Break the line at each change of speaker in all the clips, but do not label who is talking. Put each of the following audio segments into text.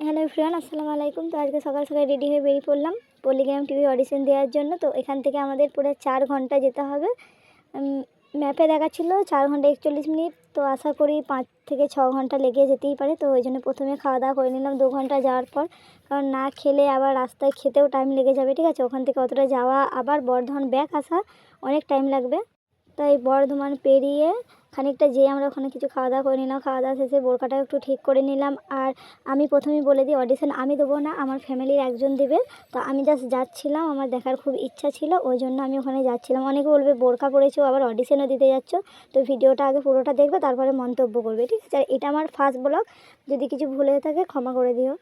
Hello everyone, আসসালামু আলাইকুম। তো আজকে সকাল সকাল রেডি হয়ে বেরিয়ে পড়লাম পল্লিগ্রাম টিভি অডিশন দেওয়ার জন্য। তো এখান থেকে আমাদের পুরো 4 ঘন্টা যেতে হবে। ম্যাপে দেখাচ্ছিল 4 ঘন্টা 41 মিনিট, তো আশা করি 5 থেকে 6 ঘন্টা লেগে যেতেই পারে। তো ওই জন্য প্রথমে খাওয়া দাওয়া করে নিলাম 2 ঘন্টা যাওয়ার পর, কারণ না খেলে আবার রাস্তায় খেতেও টাইম লেগে যাবে। ঠিক আছে, ওখান থেকে অতটা যাওয়া আবার বর্ধমান ব্যাক আসা অনেক টাইম লাগবে। তাই বর্ধমান পেরিয়ে খানিকটা যেয়ে আমরা ওখানে কিছু খাওয়া দাওয়া করে নিলাম। খাওয়া দাওয়া শেষে বোরকাটা একটু ঠিক করে নিলাম। আর আমি প্রথমেই বলে দিই, অডিশন আমি দেবো না, আমার ফ্যামিলির একজন দেবে। তো আমি জাস্ট যাচ্ছিলাম, আমার দেখার খুব ইচ্ছা ছিল, ওই জন্য আমি ওখানে যাচ্ছিলাম। অনেকে বলবে বোরকা পরেছো আবার অডিশনও দিতে যাচ্ছ, তো ভিডিওটা আগে পুরোটা দেখবে, তারপরে মন্তব্য করবে। ঠিক আছে, আর এটা আমার ফার্স্ট ব্লগ, যদি কিছু ভুল হয়ে থাকে ক্ষমা করে দিও।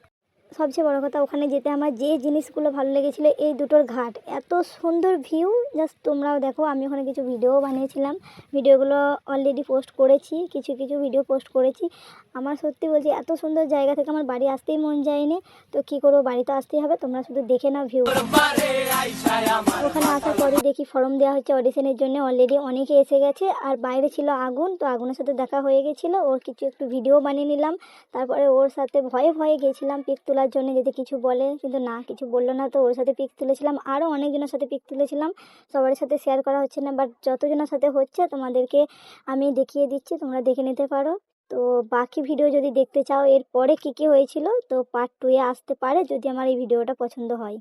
সবচেয়ে বড় কথা, ওখানে যেতে আমার যে জিনিসগুলো ভালো লেগেছিলো, এই দুটোর ঘাট, এত সুন্দর ভিউ, জাস্ট তোমরাও দেখো। আমি ওখানে কিছু ভিডিও বানিয়েছিলাম, ভিডিওগুলো অলরেডি পোস্ট করেছি, কিছু কিছু ভিডিও পোস্ট করেছি। আমার সত্যি বলছি, এত সুন্দর জায়গা থেকে আমার বাড়ি আসতেই মন যায়নি। তো কী করবো, বাড়ি তো আসতেই হবে, তোমরা শুধু দেখে নাও ভিউ। ওখানে আসার পরই দেখি ফর্ম দেওয়া হচ্ছে অডিশনের জন্য। অলরেডি অনেকে এসে গেছে, আর বাইরে ছিল আগুন, তো আগুনের সাথে দেখা হয়ে গেছিলো। ওর কিছু একটু ভিডিও বানিয়ে নিলাম। তারপরে ওর সাথে ভয়ে ভয়ে গেছিলাম পিক তোলার জন্য, যদি কিছু বলে, কিন্তু না, কিছু বললো না। তো ওর সাথে পিক তুলেছিলাম, আরও অনেকজনের সাথে পিক তুলেছিলাম। সবার সাথে শেয়ার করা হচ্ছে না, বাট যতজনের সাথে হচ্ছে তোমাদেরকে আমি দেখিয়ে দিচ্ছি, তোমরা দেখে নিতে পারো। তো বাকি ভিডিও যদি দেখতে চাও এরপরে কী কী হয়েছিল, তো পার্ট 2 আসতে পারে, যদি আমার এই ভিডিওটা পছন্দ হয়।